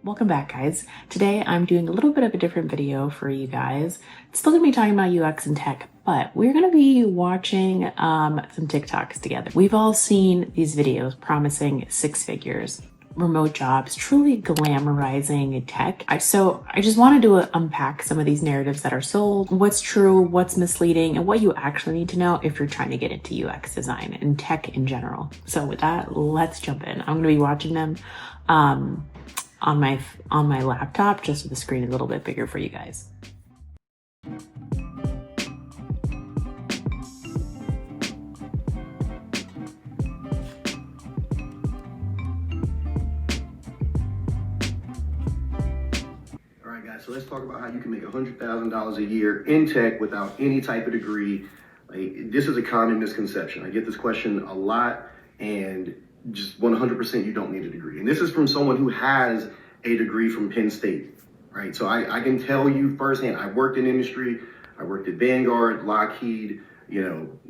Welcome back, guys. Today I'm doing a little bit of a different video for you guys. It's still gonna be talking about UX and tech, but we're gonna be watching some TikToks together. We've all seen these videos promising 6 figures, remote jobs, truly glamorizing tech. So I just wanted to unpack some of these narratives that are sold, what's true, what's misleading, and what you actually need to know if you're trying to get into UX design and tech in general. So with that, let's jump in. I'm gonna be watching them on my laptop, just so the screen is a little bit bigger for you guys. All right, guys, so let's talk about how you can make $100,000 a year in tech without any type of degree. Like, this is a common misconception. I get this question a lot, and just 100% you don't need a degree. And this is from someone who has a degree from Penn State, right? So I can tell you firsthand, I worked in industry. I worked at Vanguard, Lockheed,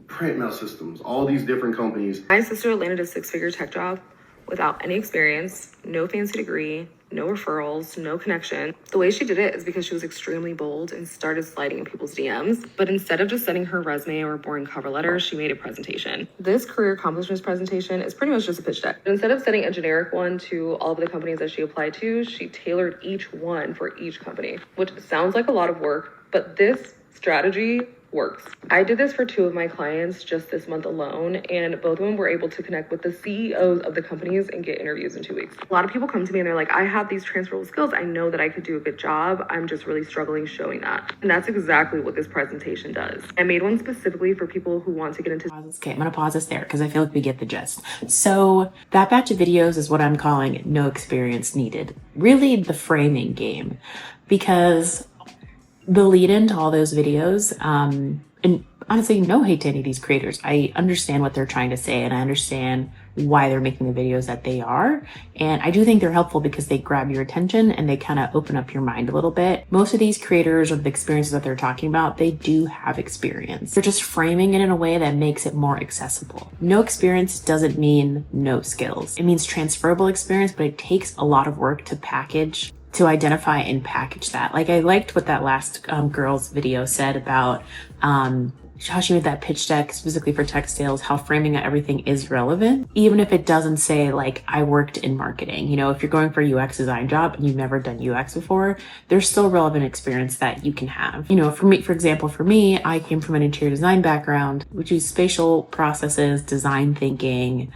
Print Mail Systems, all these different companies. My sister landed a 6-figure tech job without any experience, no fancy degree, no referrals, no connection. The way she did it is because she was extremely bold and started sliding in people's DMs. But instead of just sending her resume or a boring cover letter, she made a presentation. This career accomplishments presentation is pretty much just a pitch deck. Instead of sending a generic one to all of the companies that she applied to, she tailored each one for each company, which sounds like a lot of work, but this strategy works. I did this for 2 of my clients just this month alone, and both of them were able to connect with the CEOs of the companies and get interviews in 2 weeks. A lot of people come to me and they're like, I have these transferable skills. I know that I could do a good job. I'm just really struggling showing that. And that's exactly what this presentation does. I made one specifically for people who want to get into... Okay, I'm gonna pause this there because I feel like we get the gist. So that batch of videos is what I'm calling no experience needed. Really the framing game, because the lead into all those videos, and honestly, no hate to any of these creators. I understand what they're trying to say, and I understand why they're making the videos that they are. And I do think they're helpful because they grab your attention and they kind of open up your mind a little bit. Most of these creators or the experiences that they're talking about, they do have experience. They're just framing it in a way that makes it more accessible. No experience doesn't mean no skills. It means transferable experience, but it takes a lot of work to identify and package that. Like, I liked what that last girl's video said about how she made that pitch deck specifically for tech sales, how framing everything is relevant, even if it doesn't say like, I worked in marketing. If you're going for a UX design job and you've never done UX before, there's still relevant experience that you can have. For example, for me, I came from an interior design background, which is spatial processes, design thinking,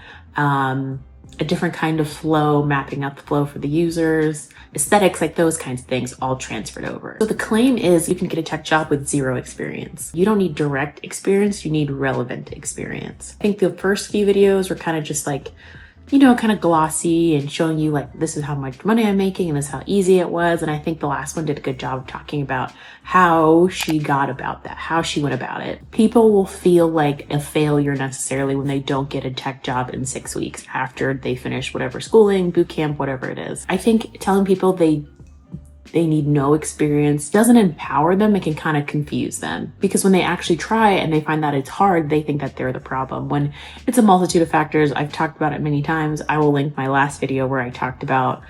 a different kind of flow, mapping out the flow for the users, aesthetics, like those kinds of things all transferred over. So the claim is you can get a tech job with 0 experience. You don't need direct experience, you need relevant experience. I think the first few videos were kind of just like, kind of glossy and showing you like, this is how much money I'm making and this is how easy it was. And I think the last one did a good job of talking about how she got about that, how she went about it. People will feel like a failure necessarily when they don't get a tech job in 6 weeks after they finish whatever schooling, boot camp, whatever it is. I think telling people they need no experience doesn't empower them. It can kind of confuse them, because when they actually try and they find that it's hard, they think that they're the problem, when it's a multitude of factors. I've talked about it many times. I will link my last video where I talked about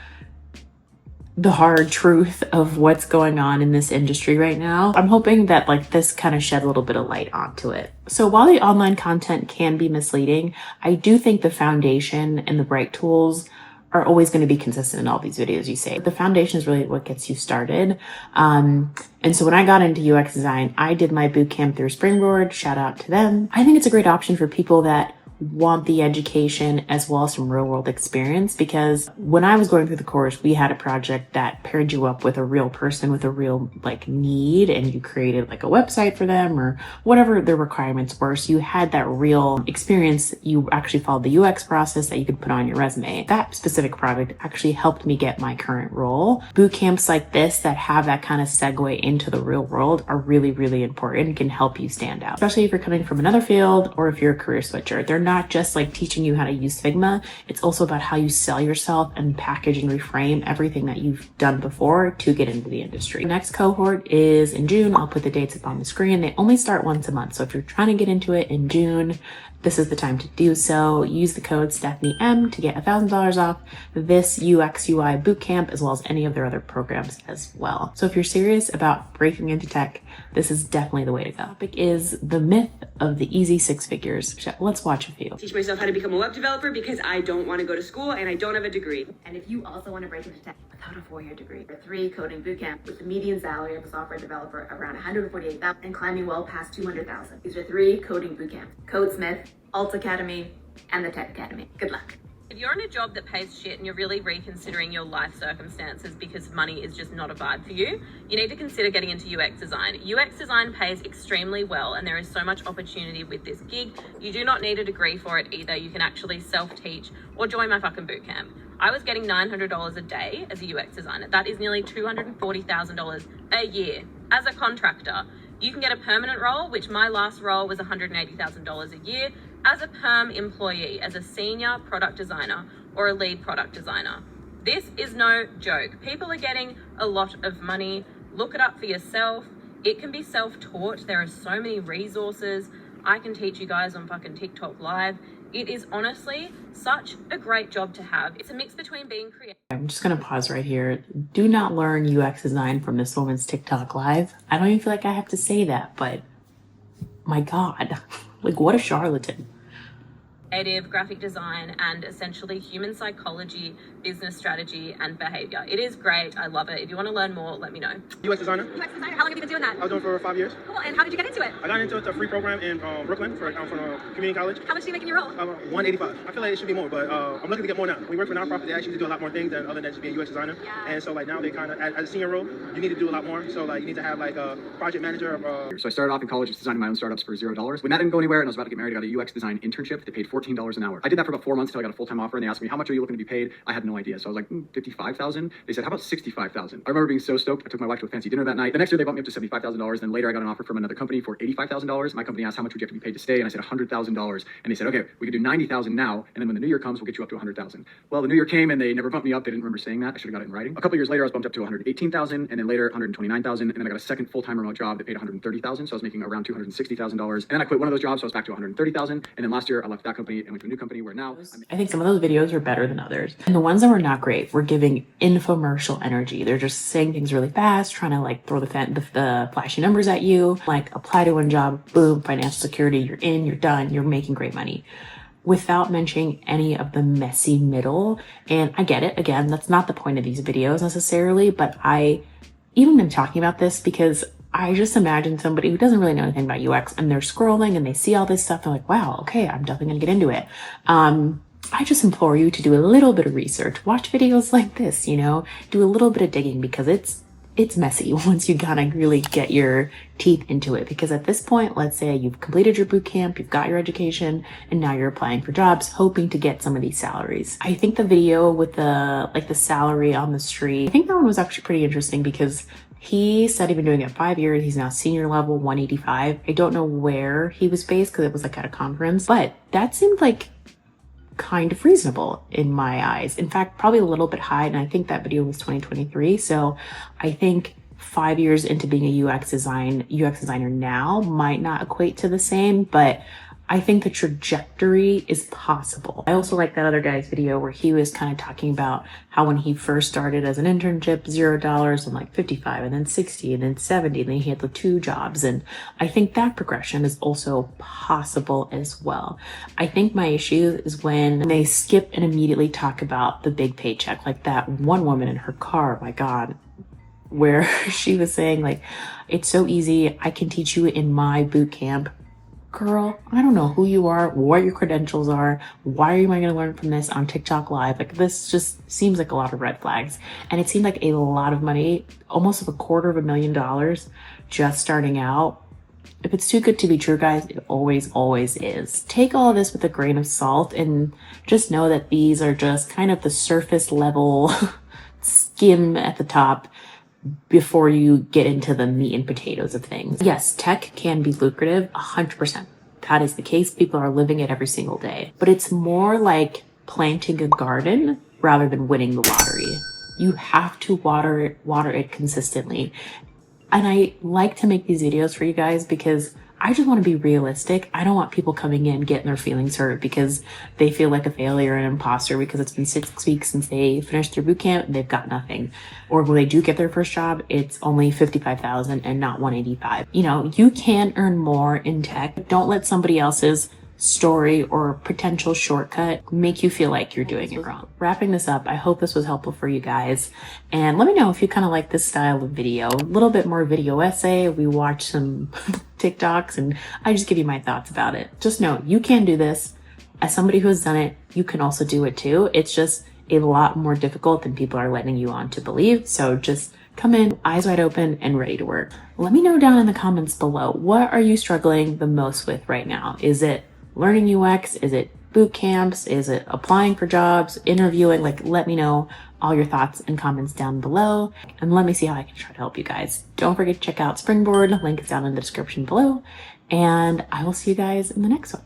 the hard truth of what's going on in this industry right now. I'm hoping that this kind of shed a little bit of light onto it. So while the online content can be misleading, I do think the foundation and the right tools are always going to be consistent in all these videos you say. The foundation is really what gets you started. And so when I got into UX design, I did my boot camp through Springboard. Shout out to them. I think it's a great option for people that want the education as well as some real world experience, because when I was going through the course, we had a project that paired you up with a real person with a real need, and you created a website for them or whatever the requirements were. So you had that real experience. You actually followed the UX process that you could put on your resume. That specific project actually helped me get my current role. Boot camps like this that have that kind of segue into the real world are really, really important and can help you stand out, especially if you're coming from another field or if you're a career switcher. They're not just teaching you how to use Figma. It's also about how you sell yourself and package and reframe everything that you've done before to get into the industry. The next cohort is in June. I'll put the dates up on the screen. They only start once a month. So if you're trying to get into it in June, this is the time to do so. Use the code Stephanie M to get $1,000 off this UX UI bootcamp, as well as any of their other programs as well. So if you're serious about breaking into tech, this is definitely the way to go. Topic is the myth of the easy six figures. Let's watch a few. Teach myself how to become a web developer because I don't want to go to school and I don't have a degree. And if you also want to break into tech without a 4-year degree, a 3 coding bootcamp with the median salary of a software developer around $148,000 and climbing well past $200,000. These are 3 coding bootcamps: Codesmith, Alt Academy, and the Tech Academy. Good luck. If you're in a job that pays shit and you're really reconsidering your life circumstances because money is just not a vibe for you, you need to consider getting into UX design. UX design pays extremely well and there is so much opportunity with this gig. You do not need a degree for it either. You can actually self-teach or join my fucking bootcamp. I was getting $900 a day as a UX designer. That is nearly $240,000 a year as a contractor. You can get a permanent role, which my last role was $180,000 a year, as a perm employee, as a senior product designer or a lead product designer. This is no joke. People are getting a lot of money. Look it up for yourself. It can be self-taught. There are so many resources. I can teach you guys on fucking TikTok Live. It is honestly such a great job to have. It's a mix between being creative. I'm just going to pause right here. Do not learn UX design from this woman's TikTok Live. I don't even feel like I have to say that, but my God, like what a charlatan. Creative, graphic design, and essentially human psychology, business strategy, and behavior. It is great. I love it. If you want to learn more, let me know. UX designer. UX designer, how long have you been doing that? I was doing it for 5 years. Cool, and how did you get into it? I got into it, a free program in Brooklyn from community college. How much do you make in your role? 185. I feel like it should be more, but I'm looking to get more now. We work for a nonprofit. They actually do a lot more things than other than just being a UX designer. Yeah. And so like now they kind of, as a senior role, you need to do a lot more. So like you need to have like a project manager. So I started off in college just designing my own startups for $0. When that didn't go anywhere and I was about to get married, I got a UX design internship. They paid $14 an hour. I did that for about 4 months until I got a full-time offer, and they asked me, how much are you looking to be paid? I had no idea. So I was like, 55,000. They said, how about 65,000? I remember being so stoked. I took my wife to a fancy dinner that night. The next year they bumped me up to $75,000. Then later I got an offer from another company for $85,000. My company asked, how much would you have to be paid to stay? And I said $100,000. And they said, okay, we could do 90,000 now. And then when the new year comes, we'll get you up to 100,000. Well, the new year came and they never bumped me up. They didn't remember saying that. I should have got it in writing. A couple years later, I was bumped up to 118,000, and then later 129,000. And then I got a second full-time remote job that paid 130,000. So I was making around $260,000. And then I quit one of those jobs, so I was back to 130,000. And then last year I left that company and went to a new company where now I think some of those videos were better than others. And the ones that were not great were giving infomercial energy. They're just saying things really fast, trying to like throw the flashy numbers at you, like apply to one job, boom, financial security, you're in, you're done, you're making great money, without mentioning any of the messy middle. And I get it. Again, that's not the point of these videos necessarily, but I even been talking about this because I just imagine somebody who doesn't really know anything about UX and they're scrolling and they see all this stuff. They're like, wow, okay, I'm definitely gonna get into it. I just implore you to do a little bit of research, watch videos like this, you know, do a little bit of digging, because it's messy once you kind of really get your teeth into it. Because at this point, let's say you've completed your boot camp, you've got your education, and now you're applying for jobs, hoping to get some of these salaries. I think the video with the salary on the street, I think that one was actually pretty interesting because he said he'd been doing it 5 years. He's now senior level 185. I don't know where he was based because it was like at a conference, but that seemed like kind of reasonable in my eyes. In fact, probably a little bit high. And I think that video was 2023. So I think 5 years into being a UX designer now might not equate to the same, but I think the trajectory is possible. I also like that other guy's video where he was kind of talking about how when he first started as an internship, $0 and like 55 and then 60 and then 70, and then he had the 2 jobs. And I think that progression is also possible as well. I think my issue is when they skip and immediately talk about the big paycheck, like that one woman in her car, my God, where she was saying like, it's so easy. I can teach you in my boot camp. Girl, I don't know who you are, what your credentials are. Why am I going to learn from this on TikTok Live? Like, this just seems like a lot of red flags. And it seemed like a lot of money, almost $250,000 just starting out. If it's too good to be true, guys, it always, always is. Take all of this with a grain of salt and just know that these are just kind of the surface level skim at the top before you get into the meat and potatoes of things. Yes, tech can be lucrative, 100%. That is the case. People are living it every single day. But it's more like planting a garden rather than winning the lottery. You have to water it consistently. And I like to make these videos for you guys because I just want to be realistic. I don't want people coming in getting their feelings hurt because they feel like a failure and an imposter because it's been 6 weeks since they finished their boot camp and they've got nothing. Or when they do get their first job, it's only $55,000 and not $185,000. You know, you can earn more in tech. Don't let somebody else's story or potential shortcut make you feel like you're doing it wrong. Wrapping this up, I hope this was helpful for you guys. And let me know if you kind of like this style of video. A little bit more video essay. We watch some TikToks and I just give you my thoughts about it. Just know you can do this. As somebody who has done it, you can also do it too. It's just a lot more difficult than people are letting you on to believe. So just come in, eyes wide open and ready to work. Let me know down in the comments below, what are you struggling the most with right now? Is it learning UX? Is it boot camps? Is it applying for jobs, interviewing? Like, let me know all your thoughts and comments down below and let me see how I can try to help you guys. Don't forget to check out Springboard. Link is down in the description below and I will see you guys in the next one.